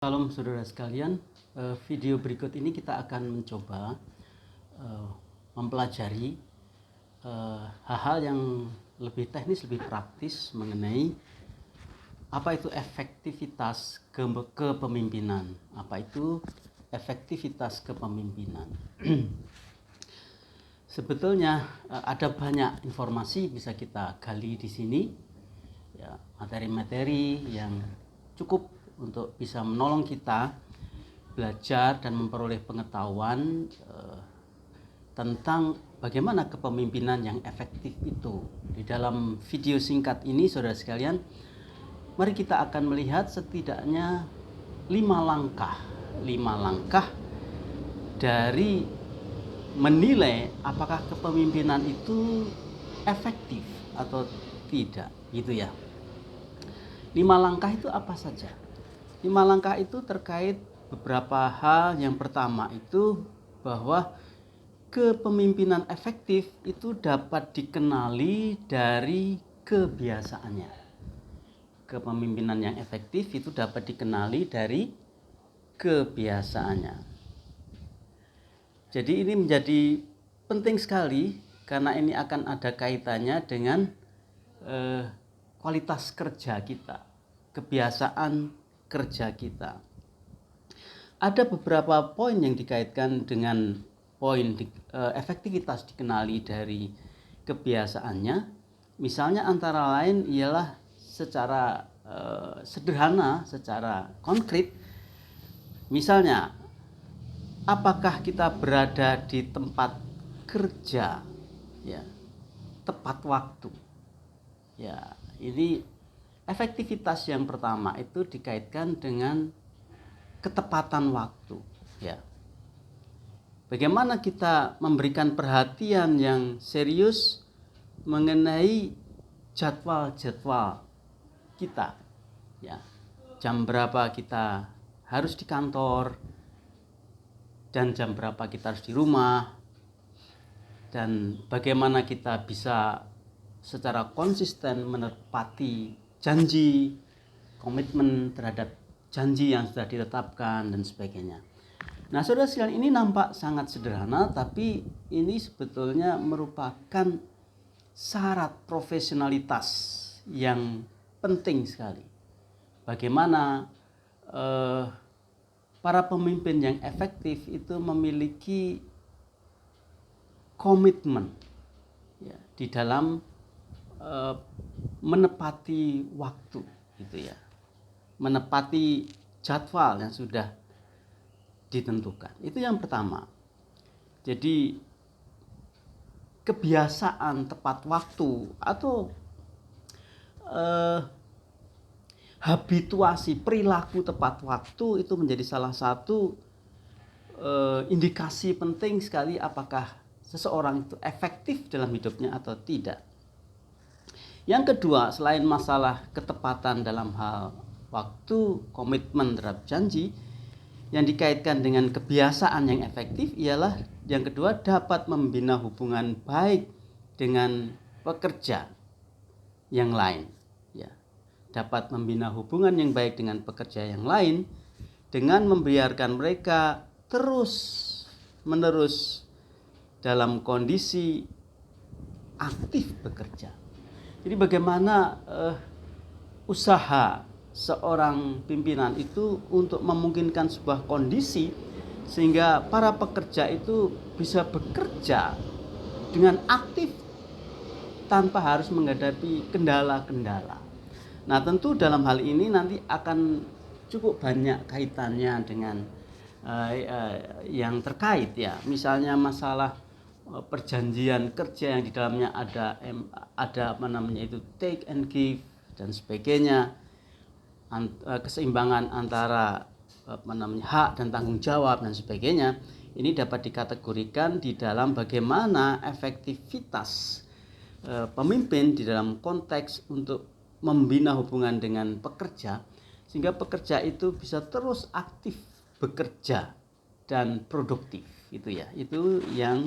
Salam saudara sekalian, video berikut ini kita akan mencoba mempelajari hal-hal yang lebih teknis, lebih praktis mengenai apa itu efektivitas kepemimpinan. Apa itu efektivitas kepemimpinan? Sebetulnya ada banyak informasi bisa kita gali di sini, ya, materi-materi yang cukup untuk bisa menolong kita belajar dan memperoleh pengetahuan tentang bagaimana kepemimpinan yang efektif itu. Di dalam video singkat ini, saudara sekalian, mari kita akan melihat setidaknya 5 langkah dari menilai apakah kepemimpinan itu efektif atau tidak, gitu ya. 5 langkah itu apa saja? 5 langkah itu terkait beberapa hal. Yang pertama itu bahwa kepemimpinan efektif itu dapat dikenali dari kebiasaannya. Kepemimpinan yang efektif itu dapat dikenali dari kebiasaannya. Jadi ini menjadi penting sekali karena ini akan ada kaitannya dengan kualitas kerja kita, kebiasaan kerja kita. Ada beberapa poin yang dikaitkan dengan poin efektivitas dikenali dari kebiasaannya. Misalnya antara lain ialah secara sederhana, secara konkret. Misalnya, apakah kita berada di tempat kerja ya tepat waktu? Ya, ini efektivitas yang pertama itu dikaitkan dengan ketepatan waktu, ya. Bagaimana kita memberikan perhatian yang serius mengenai jadwal-jadwal kita, ya. Jam berapa kita harus di kantor dan jam berapa kita harus di rumah, dan bagaimana kita bisa secara konsisten menepati janji, komitmen terhadap janji yang sudah ditetapkan dan sebagainya. Nah, saudara sekalian, ini nampak sangat sederhana, tapi ini sebetulnya merupakan syarat profesionalitas yang penting sekali. Bagaimana para pemimpin yang efektif itu memiliki komitmen, ya, di dalam menepati waktu, gitu ya, menepati jadwal yang sudah ditentukan. Itu yang pertama. Jadi kebiasaan tepat waktu atau habituasi perilaku tepat waktu itu menjadi salah satu indikasi penting sekali apakah seseorang itu efektif dalam hidupnya atau tidak. Yang kedua, selain masalah ketepatan dalam hal waktu, komitmen terhadap janji, yang dikaitkan dengan kebiasaan yang efektif ialah yang kedua, dapat membina hubungan baik dengan pekerja yang lain, ya. Dapat membina hubungan yang baik dengan pekerja yang lain dengan membiarkan mereka terus-menerus dalam kondisi aktif bekerja. Jadi bagaimana usaha seorang pimpinan itu untuk memungkinkan sebuah kondisi sehingga para pekerja itu bisa bekerja dengan aktif tanpa harus menghadapi kendala-kendala. Nah, tentu dalam hal ini nanti akan cukup banyak kaitannya dengan yang terkait, ya. Misalnya masalah perjanjian kerja yang di dalamnya ada itu take and give dan sebagainya, keseimbangan antara hak dan tanggung jawab dan sebagainya. Ini dapat dikategorikan di dalam bagaimana efektivitas pemimpin di dalam konteks untuk membina hubungan dengan pekerja sehingga pekerja itu bisa terus aktif bekerja dan produktif, itu ya. Itu yang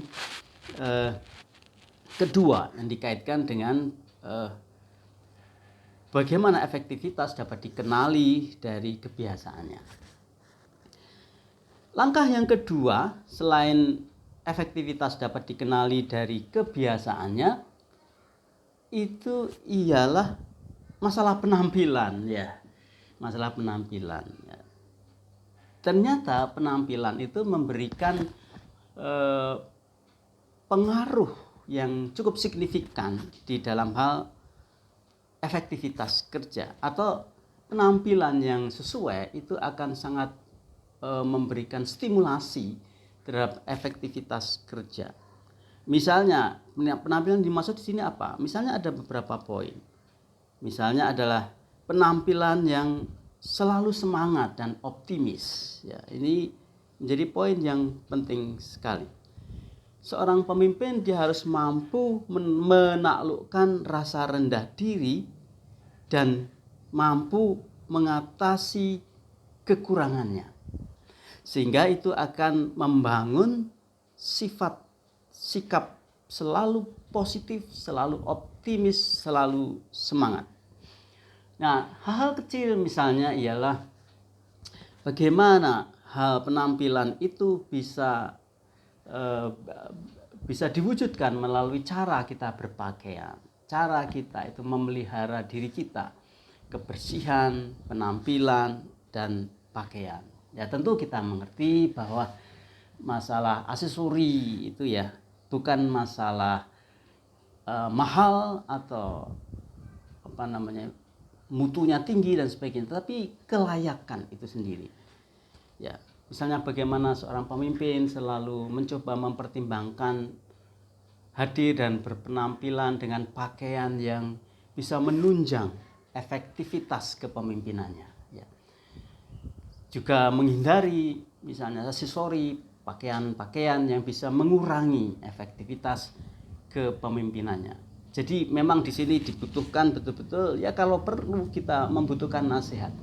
kedua yang dikaitkan dengan bagaimana efektivitas dapat dikenali dari kebiasaannya. Langkah yang kedua, selain efektivitas dapat dikenali dari kebiasaannya, itu ialah masalah penampilan ya. Masalah penampilan ya. Ternyata penampilan itu memberikan pengaruh yang cukup signifikan di dalam hal efektivitas kerja, atau penampilan yang sesuai itu akan sangat memberikan stimulasi terhadap efektivitas kerja. Misalnya penampilan dimaksud di sini apa? Misalnya ada beberapa poin. Misalnya adalah penampilan yang selalu semangat dan optimis. Ya, ini menjadi poin yang penting sekali. Seorang pemimpin dia harus mampu menaklukkan rasa rendah diri dan mampu mengatasi kekurangannya. Sehingga itu akan membangun sikap selalu positif, selalu optimis, selalu semangat. Nah, hal-hal kecil misalnya ialah bagaimana hal penampilan itu bisa diwujudkan melalui cara kita berpakaian, cara kita itu memelihara diri kita, kebersihan, penampilan, dan pakaian. Ya tentu kita mengerti bahwa masalah aksesori itu ya bukan masalah mahal atau mutunya tinggi dan sebagainya, tapi kelayakan itu sendiri. Ya, misalnya bagaimana seorang pemimpin selalu mencoba mempertimbangkan hadir dan berpenampilan dengan pakaian yang bisa menunjang efektivitas kepemimpinannya. Ya. Juga menghindari misalnya aksesori, pakaian-pakaian yang bisa mengurangi efektivitas kepemimpinannya. Jadi memang di sini dibutuhkan betul-betul ya, kalau perlu kita membutuhkan nasihat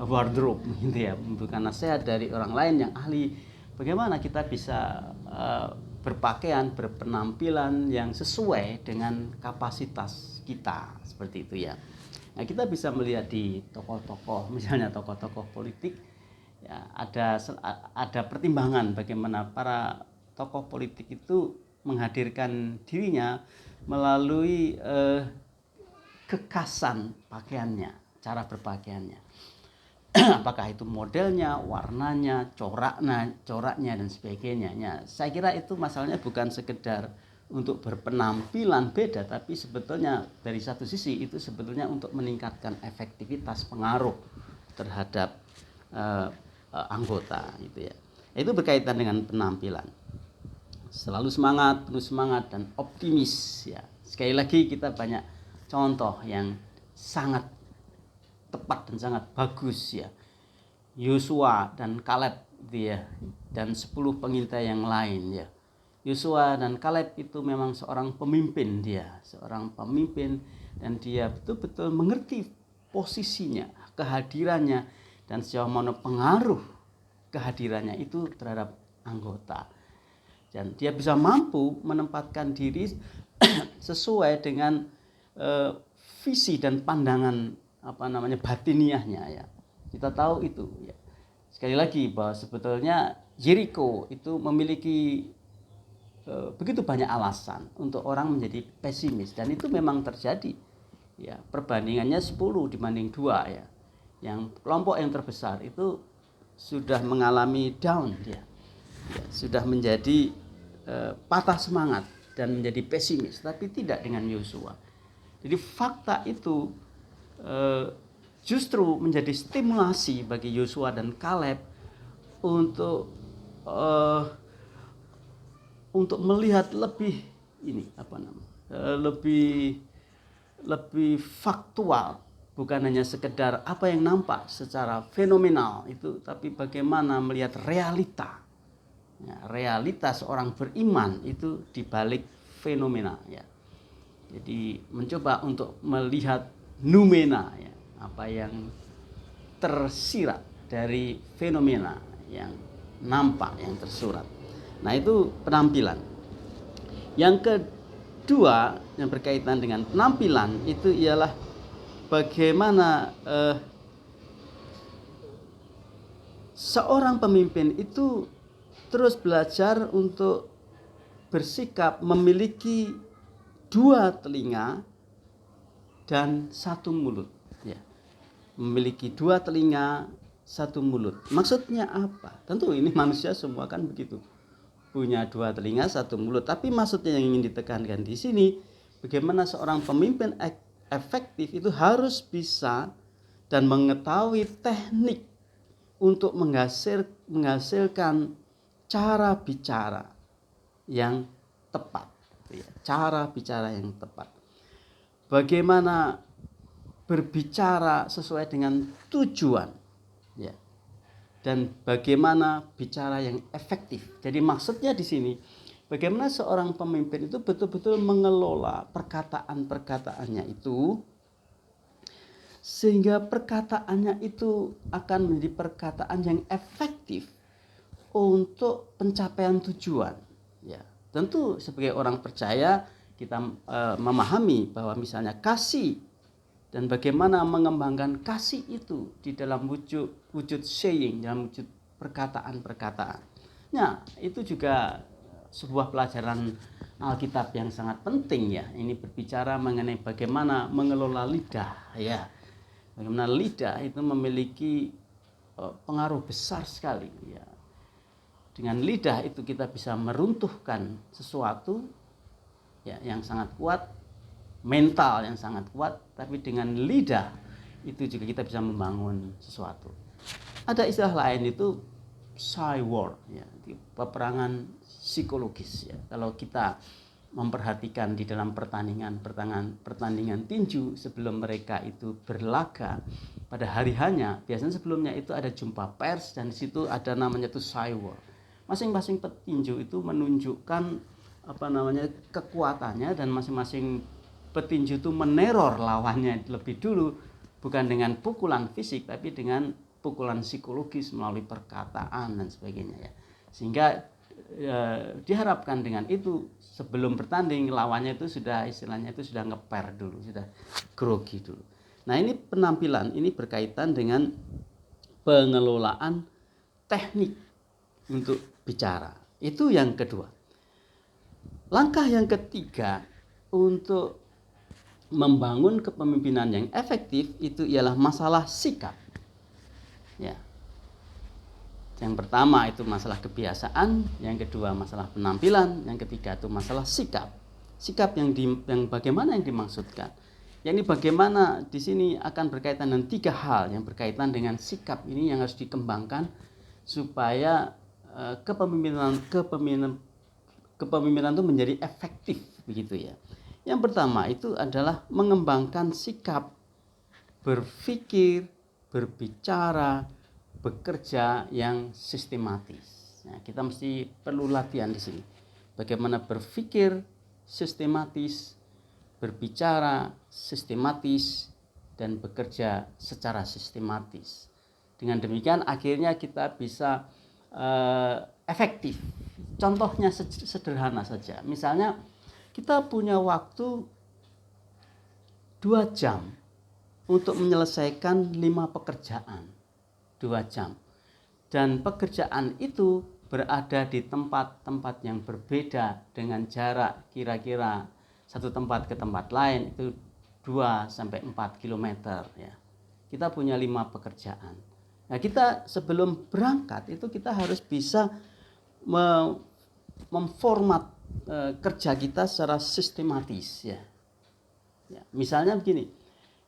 wardrobe gitu ya, membutuhkan nasihat dari orang lain yang ahli bagaimana kita bisa berpakaian, berpenampilan yang sesuai dengan kapasitas kita, seperti itu ya. Nah, kita bisa melihat di tokoh-tokoh, misalnya tokoh-tokoh politik ya, ada pertimbangan bagaimana para tokoh politik itu menghadirkan dirinya melalui kekasan pakaiannya, cara berpakaiannya. Apakah itu modelnya, warnanya, coraknya dan sebagainya. Ya, saya kira itu masalahnya bukan sekedar untuk berpenampilan beda, tapi sebetulnya dari satu sisi itu sebetulnya untuk meningkatkan efektivitas pengaruh terhadap anggota gitu ya. Itu berkaitan dengan penampilan. Selalu semangat, penuh semangat dan optimis ya. Sekali lagi kita banyak contoh yang sangat tepat dan sangat bagus ya. Yosua dan Kaleb gitu ya, dan 10 pengintai yang lain ya. Yosua dan Kaleb itu memang seorang pemimpin, dan dia betul-betul mengerti posisinya, kehadirannya, dan sejauh mana pengaruh kehadirannya itu terhadap anggota. Dan dia bisa mampu menempatkan diri sesuai dengan visi dan pandangan batiniahnya ya. Kita tahu itu ya. Sekali lagi bahwa sebetulnya Jericho itu memiliki begitu banyak alasan untuk orang menjadi pesimis, dan itu memang terjadi ya. Perbandingannya 10 dibanding 2 ya. Yang kelompok yang terbesar itu sudah mengalami down dia. Ya, sudah menjadi patah semangat dan menjadi pesimis, tapi tidak dengan Yosua. Jadi fakta itu justru menjadi stimulasi bagi Yosua dan Kaleb untuk melihat lebih lebih faktual, bukan hanya sekedar apa yang nampak secara fenomenal itu, tapi bagaimana melihat realita. Ya, realitas orang beriman itu dibalik fenomena ya. Jadi mencoba untuk melihat noumena ya, apa yang tersirat dari fenomena yang nampak, yang tersurat. Nah, itu penampilan. Yang kedua yang berkaitan dengan penampilan itu ialah bagaimana seorang pemimpin itu terus belajar untuk bersikap memiliki dua telinga dan satu mulut. Ya. Memiliki dua telinga, satu mulut. Maksudnya apa? Tentu ini manusia semua kan begitu. Punya dua telinga, satu mulut. Tapi maksudnya yang ingin ditekankan di sini, bagaimana seorang pemimpin efektif itu harus bisa dan mengetahui teknik untuk menghasilkan cara bicara yang tepat. Cara bicara yang tepat. Bagaimana berbicara sesuai dengan tujuan, ya, dan bagaimana bicara yang efektif. Jadi maksudnya di sini, bagaimana seorang pemimpin itu betul-betul mengelola perkataan-perkataannya itu, sehingga perkataannya itu akan menjadi perkataan yang efektif untuk pencapaian tujuan. Ya, tentu sebagai orang percaya kita memahami bahwa misalnya kasih dan bagaimana mengembangkan kasih itu di dalam wujud saying, dalam wujud perkataan-perkataan. Nah, itu juga sebuah pelajaran Alkitab yang sangat penting ya. Ini berbicara mengenai bagaimana mengelola lidah ya. Bagaimana lidah itu memiliki pengaruh besar sekali ya. Dengan lidah itu kita bisa meruntuhkan sesuatu ya, yang sangat kuat, mental yang sangat kuat, tapi dengan lidah itu juga kita bisa membangun sesuatu. Ada istilah lain itu psywar ya, peperangan psikologis ya. Kalau kita memperhatikan di dalam pertandingan tinju sebelum mereka itu berlaga pada hari hanya, biasanya sebelumnya itu ada jumpa pers dan di situ ada namanya itu psywar. Masing-masing petinju itu menunjukkan kekuatannya, dan masing-masing petinju itu meneror lawannya lebih dulu, bukan dengan pukulan fisik tapi dengan pukulan psikologis melalui perkataan dan sebagainya ya. Sehingga diharapkan dengan itu sebelum bertanding lawannya itu sudah istilahnya itu sudah ngeper dulu, sudah grogi dulu. Nah, ini penampilan ini berkaitan dengan pengelolaan teknik untuk bicara. Itu yang kedua. Langkah yang ketiga untuk membangun kepemimpinan yang efektif itu ialah masalah sikap. Ya. Yang pertama itu masalah kebiasaan, yang kedua masalah penampilan, yang ketiga itu masalah sikap. Sikap yang bagaimana yang dimaksudkan? Yang bagaimana di sini akan berkaitan dengan tiga hal yang berkaitan dengan sikap ini yang harus dikembangkan supaya kepemimpinan itu menjadi efektif begitu ya. Yang pertama itu adalah mengembangkan sikap berpikir, berbicara, bekerja yang sistematis. Nah, kita mesti perlu latihan di sini. Bagaimana berpikir sistematis, berbicara sistematis, dan bekerja secara sistematis. Dengan demikian akhirnya kita bisa efektif. Contohnya sederhana saja. Misalnya kita punya waktu 2 jam untuk menyelesaikan 5 pekerjaan. 2 jam. Dan pekerjaan itu berada di tempat-tempat yang berbeda dengan jarak kira-kira satu tempat ke tempat lain itu 2-4 km ya. Kita punya 5 pekerjaan. Nah, kita sebelum berangkat itu kita harus bisa memformat kerja kita secara sistematis ya. Ya, misalnya begini,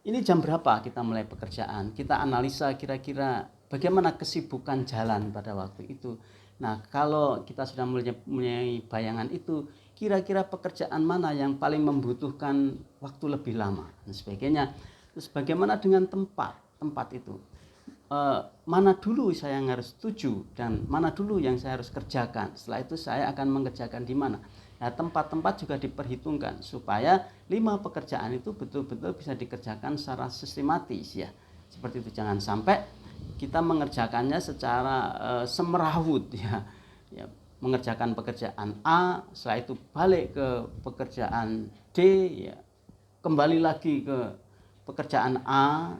ini jam berapa kita mulai pekerjaan? Kita analisa kira-kira bagaimana kesibukan jalan pada waktu itu. Nah, kalau kita sudah mempunyai bayangan itu, kira-kira pekerjaan mana yang paling membutuhkan waktu lebih lama dan sebagainya. Terus bagaimana dengan tempat itu? Mana dulu saya yang harus tuju dan mana dulu yang saya harus kerjakan. Setelah itu saya akan mengerjakan di mana. Nah, tempat-tempat juga diperhitungkan supaya 5 pekerjaan itu betul-betul bisa dikerjakan secara sistematis ya. Seperti itu, jangan sampai kita mengerjakannya secara semerawut ya. Ya, mengerjakan pekerjaan A, setelah itu balik ke pekerjaan D ya. Kembali lagi ke pekerjaan A,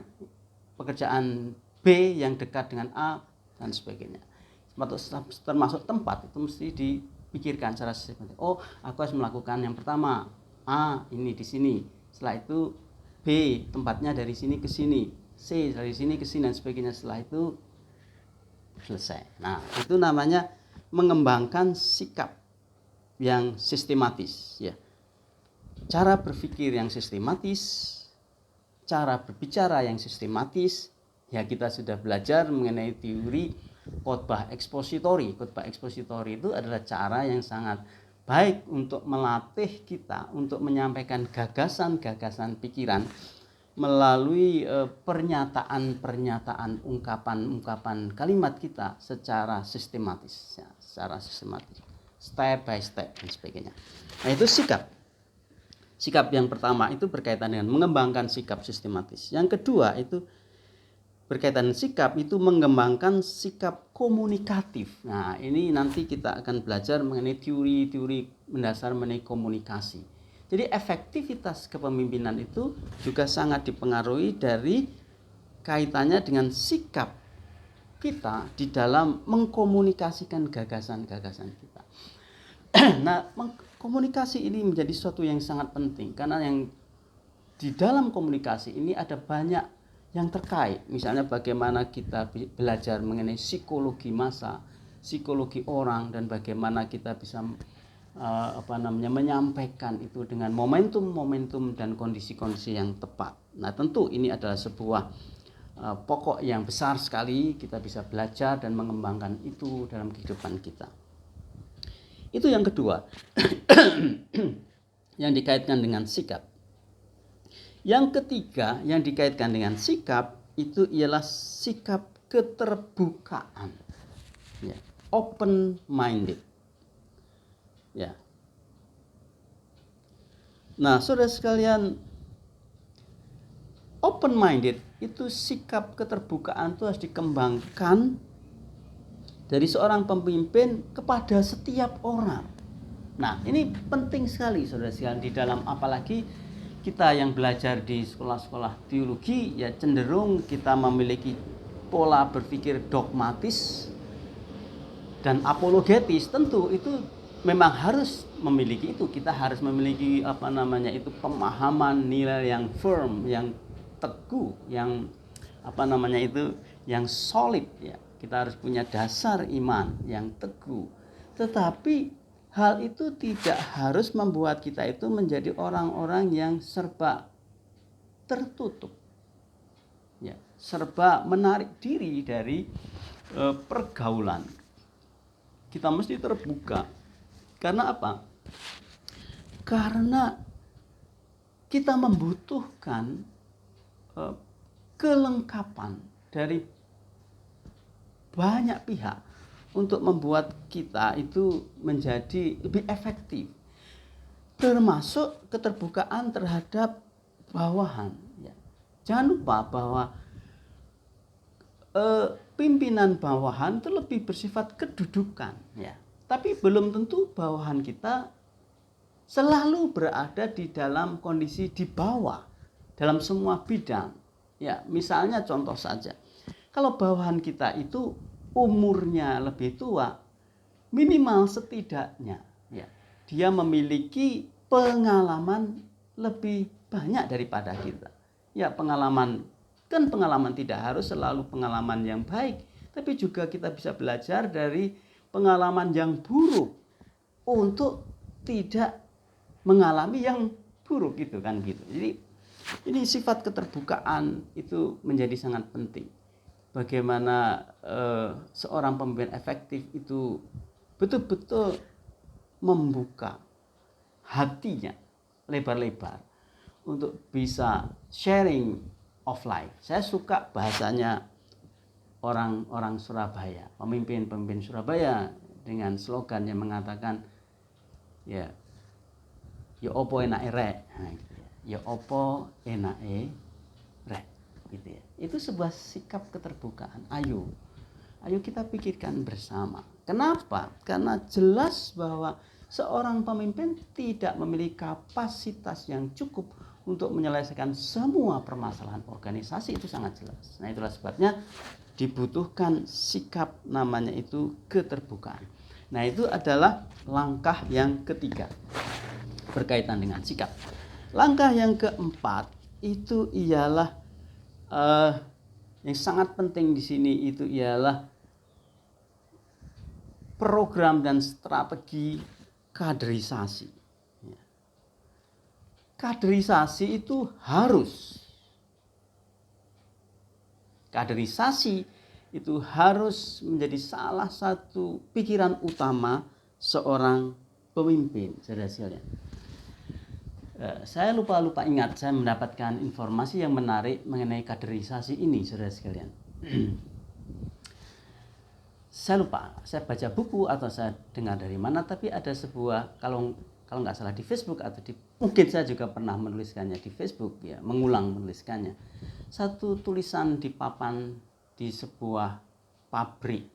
pekerjaan B yang dekat dengan A, dan sebagainya. Termasuk tempat itu mesti dipikirkan secara sistematis. Oh, aku harus melakukan yang pertama A ini di sini, setelah itu B tempatnya dari sini ke sini, C dari sini ke sini dan sebagainya. Setelah itu selesai. Nah, itu namanya mengembangkan sikap yang sistematis, ya. Cara berpikir yang sistematis, cara berbicara yang sistematis. Ya, kita sudah belajar mengenai teori khotbah ekspositori. Khotbah ekspositori itu adalah cara yang sangat baik untuk melatih kita untuk menyampaikan gagasan-gagasan pikiran melalui pernyataan-pernyataan, ungkapan-ungkapan kalimat kita secara sistematis, ya, step by step dan sebagainya. Nah, itu sikap. Sikap yang pertama itu berkaitan dengan mengembangkan sikap sistematis. Yang kedua itu berkaitan dengan sikap itu mengembangkan sikap komunikatif. Nah, ini nanti kita akan belajar mengenai teori-teori mendasar mengenai komunikasi. Jadi efektivitas kepemimpinan itu juga sangat dipengaruhi dari kaitannya dengan sikap kita di dalam mengkomunikasikan gagasan-gagasan kita. Nah, komunikasi ini menjadi sesuatu yang sangat penting karena yang di dalam komunikasi ini ada banyak yang terkait. Misalnya bagaimana kita belajar mengenai psikologi massa, psikologi orang, dan bagaimana kita bisa menyampaikan itu dengan momentum-momentum dan kondisi-kondisi yang tepat. Nah, tentu ini adalah sebuah pokok yang besar sekali. Kita bisa belajar dan mengembangkan itu dalam kehidupan kita. Itu yang kedua yang dikaitkan dengan sikap. Yang ketiga yang dikaitkan dengan sikap itu ialah sikap keterbukaan, ya, open minded, ya. Nah, saudara sekalian, open minded itu sikap keterbukaan itu harus dikembangkan dari seorang pemimpin kepada setiap orang. Nah, ini penting sekali saudara sekalian di dalam, apalagi kita yang belajar di sekolah-sekolah teologi, ya cenderung kita memiliki pola berpikir dogmatis dan apologetis. Tentu itu memang harus memiliki itu. Kita harus memiliki pemahaman nilai yang firm, yang teguh, yang yang solid, ya. Kita harus punya dasar iman yang teguh. Tetapi hal itu tidak harus membuat kita itu menjadi orang-orang yang serba tertutup, ya, serba menarik diri dari pergaulan. Kita mesti terbuka. Karena apa? Karena kita membutuhkan kelengkapan dari banyak pihak untuk membuat kita itu menjadi lebih efektif, termasuk keterbukaan terhadap bawahan, ya. Jangan lupa bahwa pimpinan bawahan itu lebih bersifat kedudukan, ya. Tapi belum tentu bawahan kita selalu berada di dalam kondisi di bawah dalam semua bidang. Ya, misalnya contoh saja. Kalau bawahan kita itu umurnya lebih tua, minimal setidaknya, ya, dia memiliki pengalaman lebih banyak daripada kita. Ya, pengalaman tidak harus selalu pengalaman yang baik, tapi juga kita bisa belajar dari pengalaman yang buruk untuk tidak mengalami yang buruk, gitu kan gitu. Jadi ini sifat keterbukaan itu menjadi sangat penting. Bagaimana seorang pemimpin efektif itu betul-betul membuka hatinya lebar-lebar untuk bisa sharing of life. Saya suka bahasanya orang-orang Surabaya, pemimpin-pemimpin Surabaya, dengan slogan yang mengatakan, ya, yo opo enake rek, yo opo enake rek, gitu ya. Itu sebuah sikap keterbukaan. Ayo kita pikirkan bersama. Kenapa? Karena jelas bahwa seorang pemimpin tidak memiliki kapasitas yang cukup untuk menyelesaikan semua permasalahan organisasi, itu sangat jelas. Nah, itulah sebabnya dibutuhkan sikap namanya itu keterbukaan. Nah, itu adalah langkah yang ketiga berkaitan dengan sikap. Langkah yang keempat itu ialah yang sangat penting di sini itu ialah program dan strategi kaderisasi. Kaderisasi itu harus menjadi salah satu pikiran utama seorang pemimpin, saudara sekalian. Saya lupa ingat, saya mendapatkan informasi yang menarik mengenai kaderisasi ini, saudara sekalian. Saya lupa, saya baca buku atau saya dengar dari mana, tapi ada sebuah, kalau nggak salah di Facebook atau mungkin saya juga pernah menuliskannya di Facebook, ya, mengulang menuliskannya. Satu tulisan di papan di sebuah pabrik,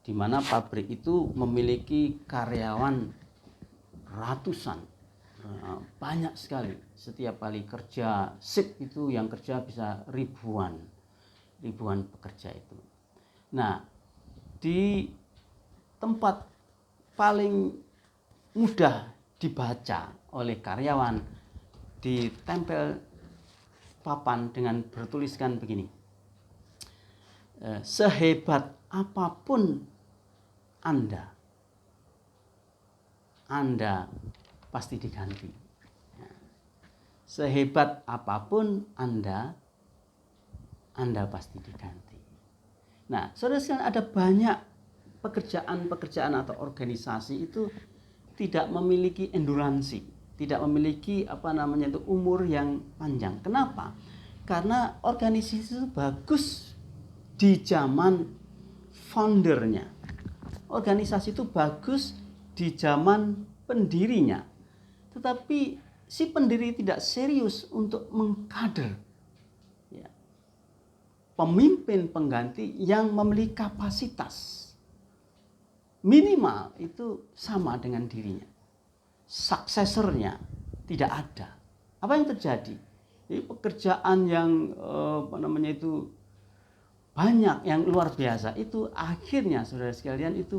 di mana pabrik itu memiliki karyawan ratusan, banyak sekali. Setiap kali kerja shift itu yang kerja bisa ribuan pekerja itu. Nah, di tempat paling mudah dibaca oleh karyawan, ditempel papan dengan bertuliskan begini: sehebat apapun Anda pasti diganti. Sehebat apapun Anda pasti diganti. Nah, saudara sekalian, ada banyak pekerjaan atau organisasi itu tidak memiliki enduransi, tidak memiliki umur yang panjang. Kenapa? Karena organisasi itu bagus di zaman foundernya. Organisasi itu bagus di zaman pendirinya. Tetapi si pendiri tidak serius untuk mengkader pemimpin pengganti yang memiliki kapasitas minimal itu sama dengan dirinya. Suksesornya tidak ada. Apa yang terjadi? Jadi pekerjaan yang banyak, yang luar biasa itu akhirnya, saudara sekalian, itu